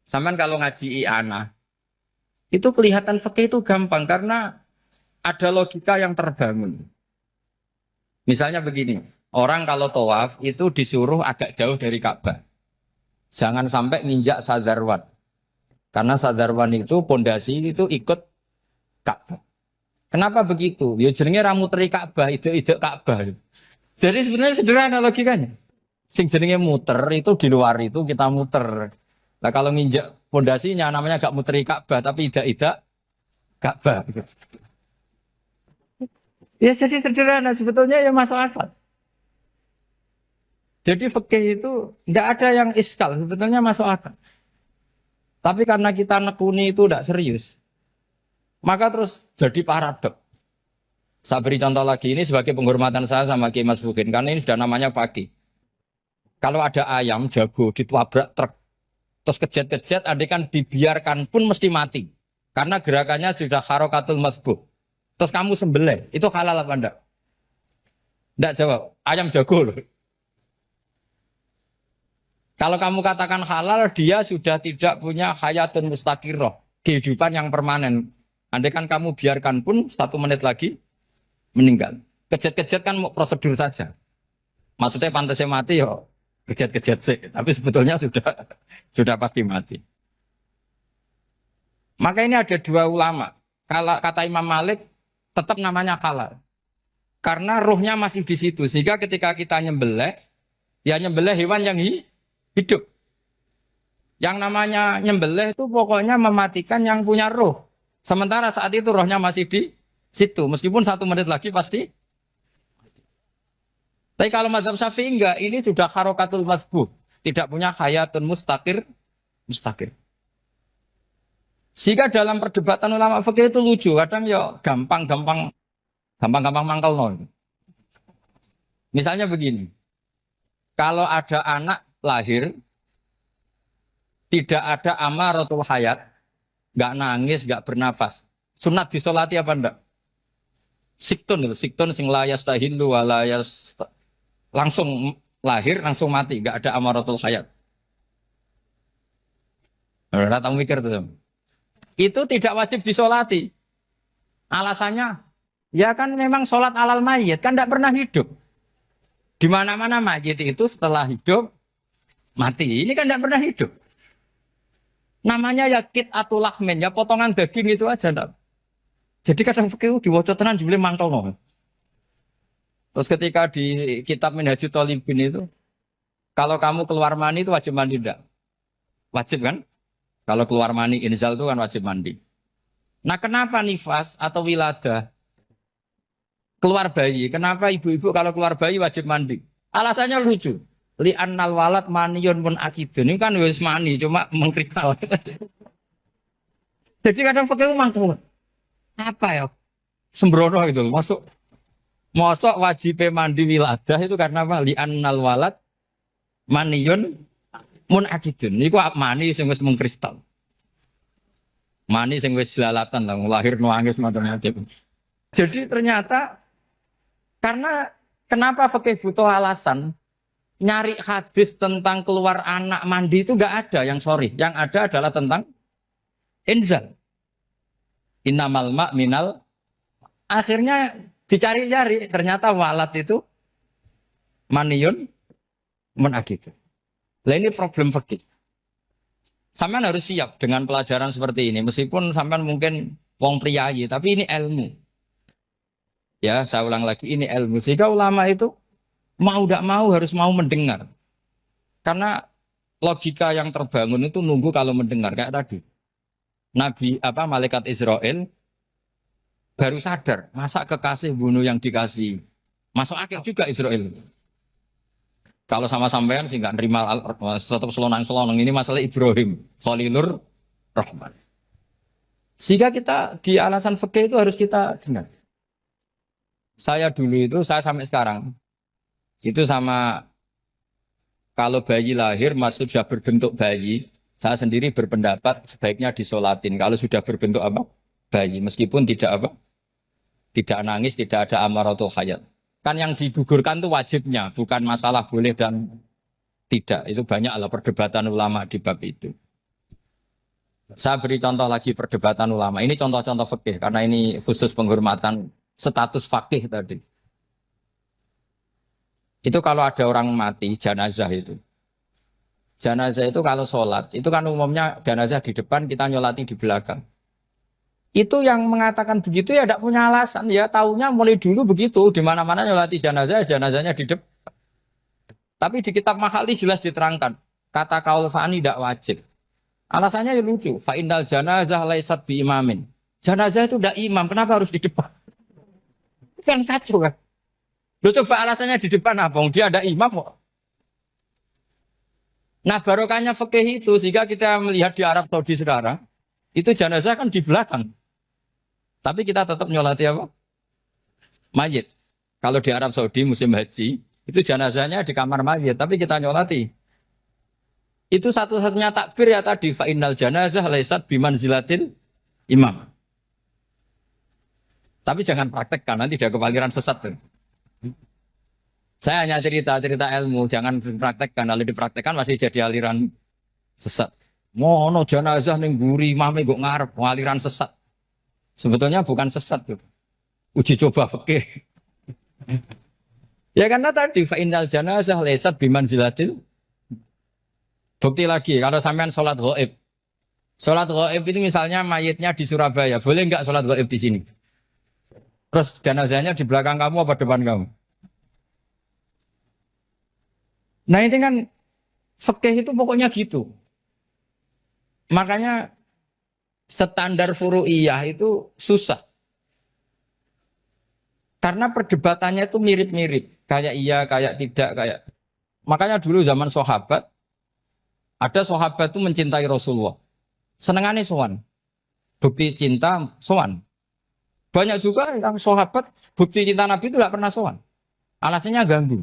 Sampai kalau ngaji i'anah, itu kelihatan fikih itu gampang, karena ada logika yang terbangun. Misalnya begini, orang kalau tawaf itu disuruh agak jauh dari Ka'bah. Jangan sampai nginjak sadarwan. Karena sadarwan itu pondasi itu ikut Ka'bah. Kenapa begitu? Ya jenenge ra muteri Ka'bah, ide-ide Ka'bah. Jadi sebenarnya sederhana logikanya. Sing jenenge muter itu di luar itu kita muter. Nah kalau nginjak pondasinya namanya gak muteri Ka'bah tapi ide-ide Ka'bah. Ya jadi sederhana sebetulnya ya masuk akal. Jadi fikih itu tidak ada yang iskal, sebetulnya masuk akal. Tapi karena kita nekuni itu tidak serius, maka terus jadi paradok. Saya beri contoh lagi, ini sebagai penghormatan saya sama Kiai Mas Bukin, karena ini sudah namanya fakih. Kalau ada ayam jago ditabrak truk, terus kejet-kejet, kan dibiarkan pun mesti mati. Karena gerakannya sudah harokatul masbuh. Terus kamu sembelih, itu halal apa enggak? Enggak jawab, ayam jago loh. Kalau kamu katakan halal, dia sudah tidak punya hayatun mustaqirroh, kehidupan yang permanen. Andai kan kamu biarkan pun 1 menit lagi meninggal. Kejet-kejet kan prosedur saja. Maksudnya pantasnya mati ya kejet-kejet sih, tapi sebetulnya sudah pasti mati. Maka ini ada 2 ulama. Kalau kata Imam Malik tetap namanya halal. Karena ruhnya masih di situ. Sehingga ketika kita nyembelih, ya nyembelih hewan yang hidup. Yang namanya nyembelih itu pokoknya mematikan yang punya roh. Sementara saat itu rohnya masih di situ. Meskipun 1 menit lagi pasti. Tapi kalau mazhab Syafi'i enggak, ini sudah harokatul masbuh. tidak punya hayatun mustaqir. Sehingga dalam perdebatan ulama fikih itu lucu, kadang ya gampang mangkal nol. Misalnya begini, kalau ada anak lahir tidak ada amaratul hayat, nggak nangis, nggak bernafas, sunat disolati apa enggak? Siktun sing layas tahilu walayas langsung lahir langsung mati, nggak ada amaratul hayat. Ora tahu mikir tuh. Itu tidak wajib disolati. Alasannya, ya kan memang sholat alal mayit kan tidak pernah hidup. Di mana-mana mayit itu setelah hidup mati. Ini kan tidak pernah hidup. Namanya ya atul lahmin, ya potongan daging itu aja. Enggak. Jadi kadang fikih diwaca tenan jebule mangkelno. Terus ketika di kitab Minhajul Thalibin itu, kalau kamu keluar mani itu wajib mandi enggak? Wajib kan? Kalau keluar mani inzal itu kan wajib mandi. Nah kenapa nifas atau wiladah keluar bayi? Kenapa ibu-ibu kalau keluar bayi wajib mandi? Alasannya lucu. Li'annal walad maniyun mun akidun. Ini kan wis mani cuma mengkristal. Jadi kadang fikih mangkel. Apa ya? Sembrono gitu. Masuk wajib mandi wiladah itu karena apa? Li'annal walad maniyun mun akidun. Niku mani sing wis mengkristal. Mani sing wis jelalatan lah lahir nuangis macam-macam. Jadi ternyata karena kenapa fikih butuh alasan nyari hadis tentang keluar anak mandi itu enggak ada yang sorry. Yang ada adalah tentang inzal. Innamal ma' minal. Akhirnya dicari-cari ternyata walad itu maniyun menakit. Lah ini problem fikih. Sampean harus siap dengan pelajaran seperti ini. Meskipun sampean mungkin wong priayi, tapi ini ilmu. Ya, saya ulang lagi, ini ilmu. Sehingga ulama itu mau tidak mau harus mau mendengar. Karena logika yang terbangun itu nunggu kalau mendengar kayak tadi. Malaikat Israel baru sadar, masa kekasih bunuh yang dikasih. Masuk akal juga Israel. Kalau sama sampean sih nggak nerima tetap selonang-selonang ini masalah Ibrahim Khalilur Rahman. Sehingga kita di alasan fikih itu harus kita dengar. Saya dulu itu saya sampai sekarang itu sama kalau bayi lahir masih sudah berbentuk bayi, saya sendiri berpendapat sebaiknya disolatin. Kalau sudah berbentuk apa? Bayi, meskipun tidak nangis, tidak ada amaratul hayat. Kan yang digugurkan itu wajibnya, bukan masalah boleh dan tidak. Itu banyaklah perdebatan ulama di bab itu. Saya beri contoh lagi perdebatan ulama. Ini contoh-contoh fikih, karena ini khusus penghormatan status fakih tadi. Itu kalau ada orang mati, jenazah itu. Jenazah itu kalau sholat, itu kan umumnya jenazah di depan, kita nyolati di belakang. Itu yang mengatakan begitu ya tidak punya alasan. Ya tahunya mulai dulu begitu. Di mana-mana nyolati jenazah, jenazahnya di depan. Tapi di kitab Mahalli jelas diterangkan. Kata kaul sa'ani tidak wajib. Alasannya ya lucu. Fa'indal janazah laisat bi imamin. Jenazah itu tidak imam. Kenapa harus di depan? Kan kacau kan. Loh coba alasannya di depan apa? Dia ada imam kok. Nah barokahnya fikih itu. Sehingga kita melihat di Arab Saudi sekarang. Itu jenazah kan di belakang. Tapi kita tetap nyolati apa? Mayit. Kalau di Arab Saudi musim haji, itu jenazahnya di kamar mayit, tapi kita nyolati. Itu satu-satunya takbir ya tadi, fa'innal janazah laisat bimanzilatil imam. Tapi jangan praktekkan, nanti dia kepaliran sesat. Saya hanya cerita ilmu, jangan dipraktekkan. Kalau dipraktekkan masih jadi aliran sesat. Mono jenazah ning mburi mame kok ngarep aliran sesat. Sebetulnya bukan sesat tuh. Uji coba fikih. Ya karena tadi fa'innal janazah laisat bimanzilatil. Bukti lagi kalau sampean sholat ghaib. Sholat ghaib itu misalnya mayitnya di Surabaya, boleh enggak sholat ghaib di sini? Terus jenazahnya di belakang kamu apa depan kamu? Nah ini kan fikih itu pokoknya gitu. Makanya standar furu'iyah itu susah. Karena perdebatannya itu mirip-mirip. Kayak iya, kayak tidak, kayak. Makanya dulu zaman sahabat, Ada sahabat itu mencintai Rasulullah. Senengannya sowan. Bukti cinta sowan. Banyak juga yang sahabat bukti cinta Nabi itu tidak pernah sowan. Alasannya ganggu.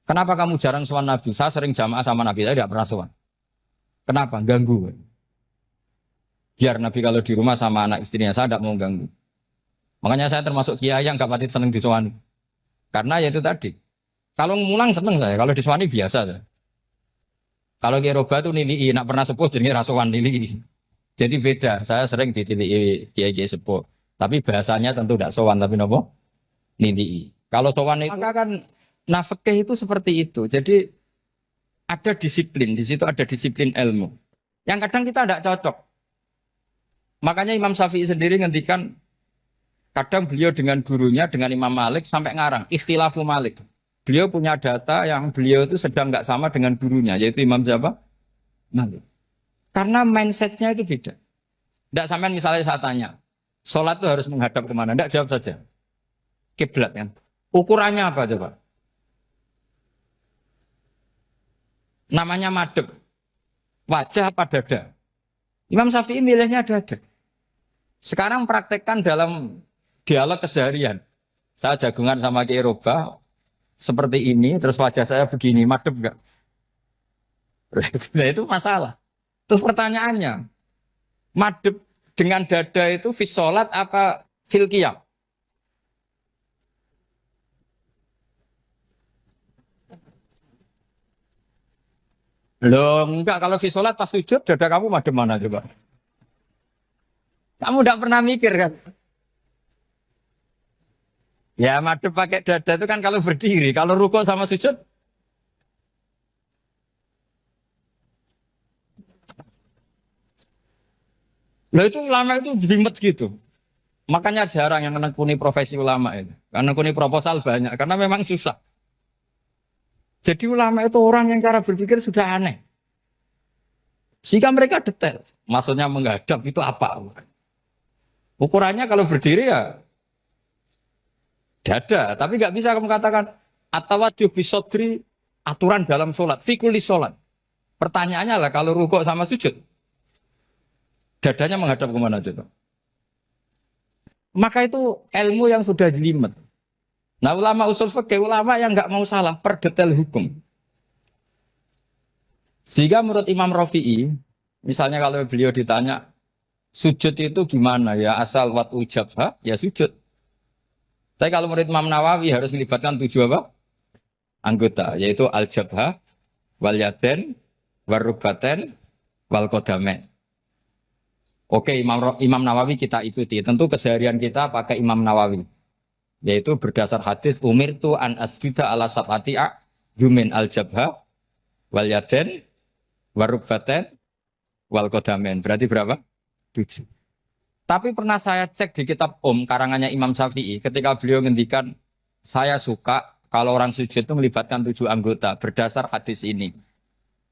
Kenapa kamu jarang sowan Nabi? Saya sering jamaah sama Nabi, saya tidak pernah sowan. Kenapa? Ganggu. Biar Nabi kalau di rumah sama anak istrinya, saya tidak mau ganggu. Makanya saya termasuk kiai yang gak pati seneng disowani. Karena ya itu tadi. Kalau ngulang seneng saya, kalau disowani biasa saya. Kalau kiai roba itu nilai, nak pernah sepuh jadi rasuan nilai. Jadi beda, saya sering ditilii kiai-kiai sepuh. Tapi bahasanya tentu tidak sowan, tapi nopo nilai. Kalau sowan itu maka kan nafkah itu seperti itu. Jadi ada disiplin, di situ ada disiplin ilmu. Yang kadang kita tidak cocok. Makanya Imam Syafi'i sendiri ngendikan kadang beliau dengan gurunya, dengan Imam Malik sampai ngarang, ikhtilafu Malik. Beliau punya data yang beliau itu sedang nggak sama dengan gurunya, yaitu Imam siapa? Malik. Karena mindsetnya itu beda. Tidak sampai misalnya saya tanya, sholat itu harus menghadap kemana? Tidak, jawab saja. Kiblat kan. Ukurannya apa coba? Namanya madhep. Wajah apa dada? Imam Syafi'i milihnya dada. Sekarang praktekkan dalam dialog keseharian. Saya jagungan sama Kiai Roba seperti ini, terus wajah saya begini, madhep enggak? Nah itu masalah. Terus pertanyaannya, madhep dengan dada itu fis sholat apa fil qiyam? Loh enggak, kalau fis sholat pas sujud dada kamu madhep mana coba? Kamu enggak pernah mikir kan? Ya madhep pakai dada itu kan kalau berdiri, kalau rukuk sama sujud. Loh itu ulama itu jelimet gitu. Makanya jarang yang menekuni profesi ulama itu. Karena menekuni proposal banyak, karena memang susah. Jadi ulama itu orang yang cara berpikir sudah aneh. Sehingga mereka detail. Maksudnya menghadap itu apa? Ukurannya kalau berdiri ya dada. Tapi nggak bisa kamu katakan atawajjuh bisodri aturan dalam sholat. Fikuli sholat. Pertanyaannya lah kalau rukuk sama sujud. Dadanya menghadap kemana coba? Maka itu ilmu yang sudah jelimet. Nah ulama usul fikih, ulama yang nggak mau salah per detail hukum. Sehingga menurut Imam Rafi'i, misalnya kalau beliau ditanya, sujud itu gimana ya asal watul jabha, ya sujud. Tapi kalau menurut Imam Nawawi harus melibatkan 7 apa? Anggota, yaitu al-jabha, wal yaden, warubaten, wal kodamen. Oke, Imam Nawawi kita ikuti. Tentu keseharian kita pakai Imam Nawawi. Yaitu berdasar hadis umir tu an asfida ala sab'ati yumin al-jabha, wal yaden, warubaten, wal kodamen. Berarti berapa? 7. Tapi pernah saya cek di kitab karangannya Imam Syafi'i ketika beliau ngendikan saya suka kalau orang sujud itu melibatkan 7 anggota berdasar hadis ini.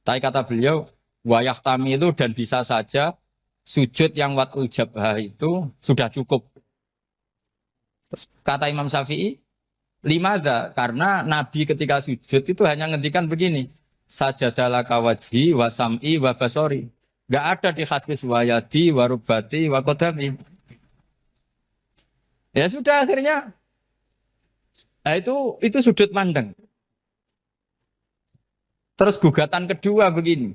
Tapi kata beliau wayah tami itu dan bisa saja sujud yang watul jabhah itu sudah cukup. Terus kata Imam Syafi'i, limada karena Nabi ketika sujud itu hanya ngendikan begini, sajadalaka wajhi wa sam'i wa basori. Gak ada di hadis wayadi, warubati, wakodami. Ya sudah akhirnya. Nah itu sudut pandang. Terus gugatan kedua begini.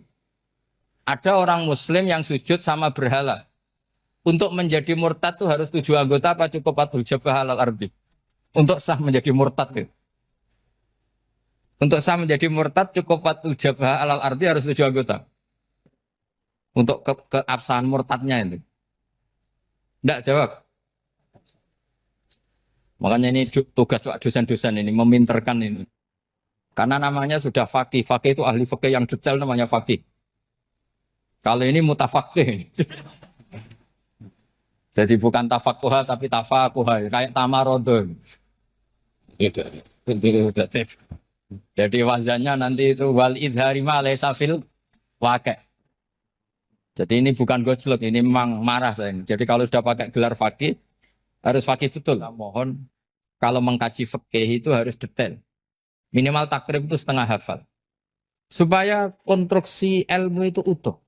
Ada orang muslim yang sujud sama berhala. Untuk menjadi murtad itu harus 7 anggota apa cukup watul jabah alal ardi. Untuk sah menjadi murtad itu. Untuk sah menjadi murtad cukup watul jabah alal ardi harus 7 anggota. Untuk keabsahan murtadnya itu. Tidak jawab. Makanya ini tugas dosen-dosen ini meminterkan ini. Karena namanya sudah faqih. Faqih itu ahli faqih yang detail namanya faqih. Kalau ini mutafaqih. Jadi bukan tafakuha tapi tafakuha. Kayak tamarodon. Jadi wazannya nanti itu wal idhari ma laysa fil waqi'. Jadi ini bukan gojlok, ini memang marah saya. Jadi kalau sudah pakai gelar fakih, harus fakih betul. Nah, mohon kalau mengkaji fikih itu harus detail. Minimal takrib itu setengah hafal. supaya konstruksi ilmu itu utuh.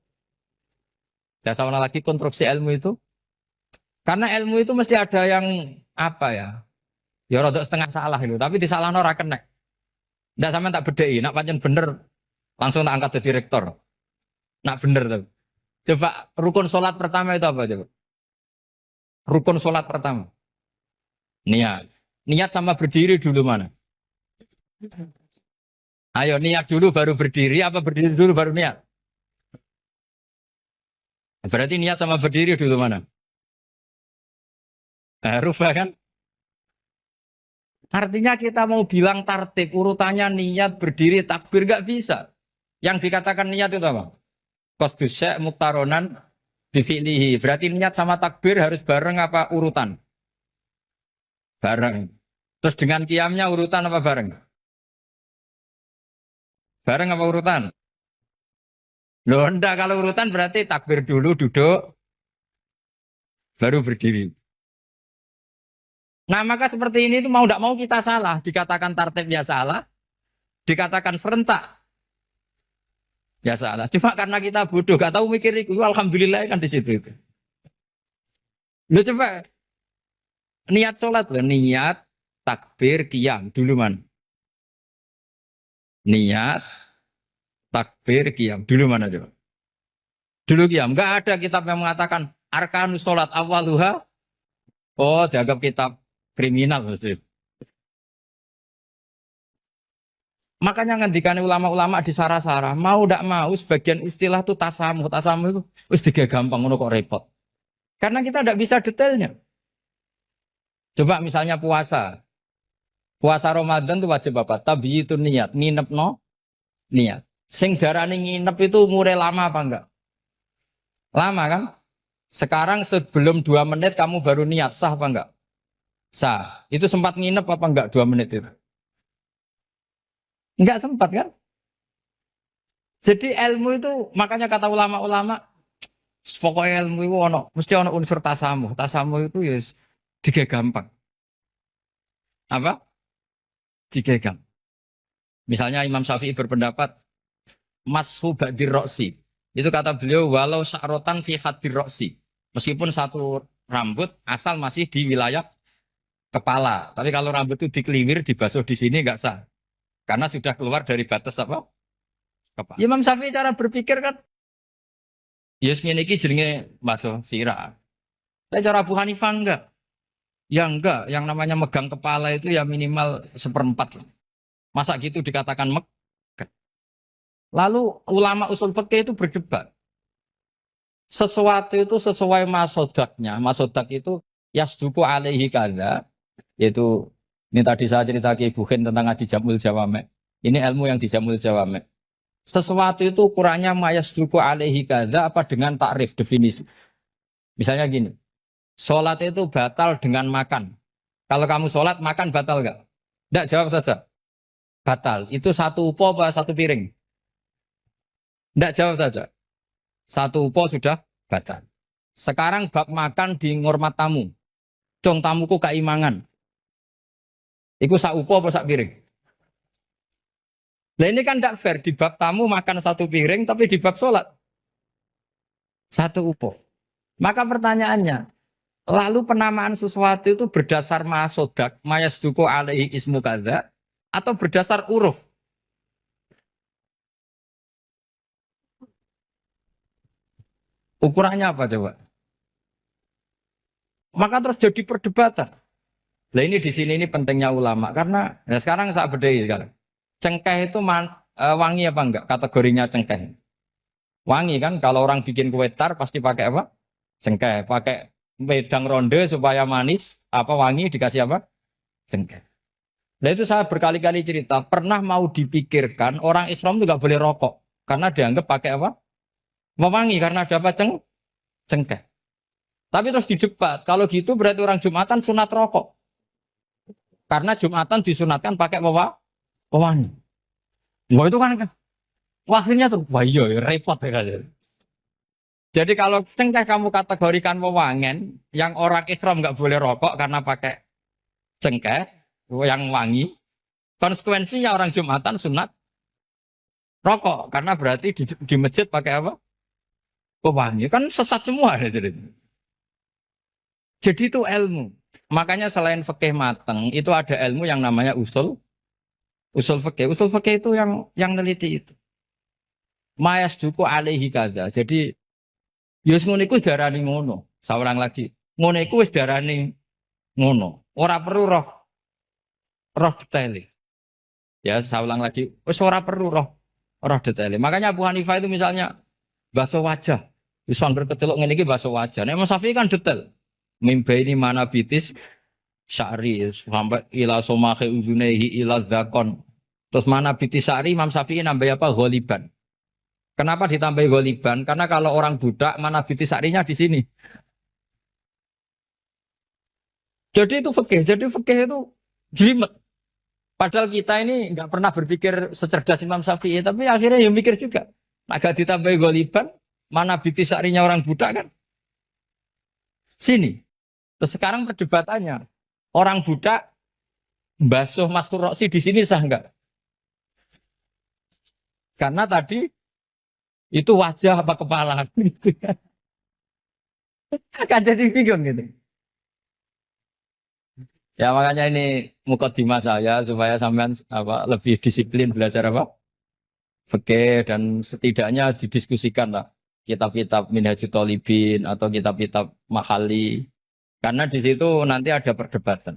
Saya sama lagi konstruksi ilmu itu, karena ilmu itu mesti ada yang apa ya? Ya rodok setengah salah itu, tapi disalahno ora kena. Ndak sampean tak bedheki, nak pancen bener langsung tak angkat jadi rektor. Nak bener tuh. Coba rukun sholat pertama itu apa coba? Rukun sholat pertama. Niat. Niat sama berdiri dulu mana? Ayo niat dulu baru berdiri, apa berdiri dulu baru niat? Berarti niat sama berdiri dulu mana? Rubah kan? Artinya kita mau bilang tartib, urutannya niat, berdiri, takbir, gak bisa. Yang dikatakan niat itu apa? Qasdus syai' muktaronan bifi'lihi. Berarti niat sama takbir harus bareng apa urutan? Bareng. Terus dengan qiyamnya urutan apa bareng? Bareng apa urutan? Loh enggak, kalau urutan berarti takbir dulu, duduk, baru berdiri. Nah maka seperti ini itu mau tidak mau kita salah. Dikatakan tartib ya salah, dikatakan serentak ya salah. Cuma karena kita bodoh, gak tahu mikir itu. Alhamdulillah kan di situ itu. Lu coba niat sholat loh, niat takbir qiyam dulu man. Niat takbir qiyam dulu mana coba? Dulu qiyam. Enggak ada kitab yang mengatakan arkanus sholat awaluha. Oh, dianggap kitab kriminal maksudnya. Makanya ngendikane ulama-ulama di Sarah-Sarah, mau tidak mau sebagian istilah itu tasamuh. Tasamuh itu wis tiga gampang ngono kok repot. Karena kita tidak bisa detailnya. Coba misalnya puasa. Puasa Ramadan itu wajib apa? Tabi itu niat, nginep no niat. Sing darani nginep itu umure lama apa enggak? Lama kan? Sekarang sebelum 2 menit kamu baru niat, sah apa enggak? Sah. Itu sempat nginep apa enggak 2 menit itu? Enggak sempat kan? Jadi ilmu itu makanya kata ulama-ulama pokoknya ilmu itu mesti ono unsur tasamuh. Tasamuh itu ya tiga gampang. Apa? Tiga gampang. Misalnya Imam Syafi'i berpendapat mashu ba'dir roksi. Itu kata beliau walau sya'rotan fi hadir roksi. Meskipun satu rambut asal masih di wilayah kepala. Tapi kalau rambut itu dikeliwir, dibasuh di sini enggak sah. Karena sudah keluar dari batas apa? Kepala. Imam Syafi'i cara berpikir kan yes ngene iki jenenge basuh sirah. Tapi cara Abu Hanifah enggak. Ya enggak, yang namanya megang kepala itu ya minimal 1/4. Masa gitu dikatakan megang. Lalu ulama usul fikih itu berdebat. Sesuatu itu sesuai masodaknya. Masodak itu yasduku alaihi kadza. Yaitu ini tadi saya cerita ke Ibu Khen tentang ngaji Jamul Jawame. Ini ilmu yang di Jamul Jawame. Sesuatu itu ukurannya mayasduku alaihi kadza apa dengan takrif definisi. Misalnya gini. Sholat itu batal dengan makan. Kalau kamu sholat makan batal enggak? Enggak, jawab saja. Batal. Itu satu upo apa satu piring? Enggak, jawab saja. Satu upo sudah batal. Sekarang bab makan di ngormat tamu. Cong tamuku keimangan. Iku sak upo apa sak piring? Nah ini kan tidak fair. Di bab tamu makan satu piring, tapi di bab sholat satu upo. Maka pertanyaannya, lalu penamaan sesuatu itu berdasar masodak, mayasduku alaihi ismu kadza, atau berdasar uruf? Ukurannya apa coba? Maka terus jadi perdebatan. Nah ini di sini ini pentingnya ulama karena nah sekarang saya bedai sekarang. Cengkeh itu wangi apa enggak? Kategorinya cengkeh. Wangi kan? Kalau orang bikin kue tar pasti pakai apa? Cengkeh. Pakai wedang ronde supaya manis. Apa wangi dikasih apa? Cengkeh. Nah itu saya berkali-kali cerita. Pernah mau dipikirkan orang Islam itu nggak boleh rokok karena dianggap pakai apa? Mewangi karena ada apa? Cengkeh. Tapi terus didebat. Kalau gitu berarti orang Jumatan sunat rokok. Karena Jumatan disunatkan pakai pewangi. Wah itu kan akhirnya tuh, wah iya repot ya. Jadi kalau cengkeh kamu kategorikan wewangen, yang orang ikhram nggak boleh rokok karena pakai cengkeh yang wangi, konsekuensinya orang Jumatan sunat rokok karena berarti di masjid pakai apa? Pewangi kan sesat semua ya, jadi itu ilmu. Makanya selain fikih mateng itu ada ilmu yang namanya usul fikih. Usul fikih itu yang neliti itu. Mayas duku alaihi kada. Jadi yus ngono iku darani ngono. Saurang lagi. Ngono iku wis darani ngono. Ora perlu roh detail. Ya, saya ulang lagi. Wis ora perlu roh detail. Makanya Abu Hanifah itu misalnya basuh wajah. Wis angger kecelok ngene iki basuh wajah. Nek Imam Syafi'i kan detail. Mimba ini mana bitis syari sampai ila somahe uzunehi ila zakon. Terus mana bitis syari Imam Syafi'i nambah apa? Ghaliban. Kenapa ditambah ghaliban? Karena kalau orang budak mana bitis syarinya di sini. Jadi itu fikih. Jadi fikih itu jelimet. Padahal kita ini nggak pernah berpikir secerdas Imam Syafi'i, tapi akhirnya ya mikir juga. Agak ditambah ghaliban, mana bitis syarinya orang budak kan? Sini. Terus sekarang perdebatannya, orang budak basuh mastur roksi di sini sah enggak? Karena tadi itu wajah apa kepala gitu ya. Kan jadi bingung gitu. Ya makanya ini mukadimah saya supaya sampean apa lebih disiplin belajar apa? Fikih dan setidaknya didiskusikan lah kitab-kitab Minhajul Thalibin atau kitab-kitab Mahali. Karena di situ nanti ada perdebatan.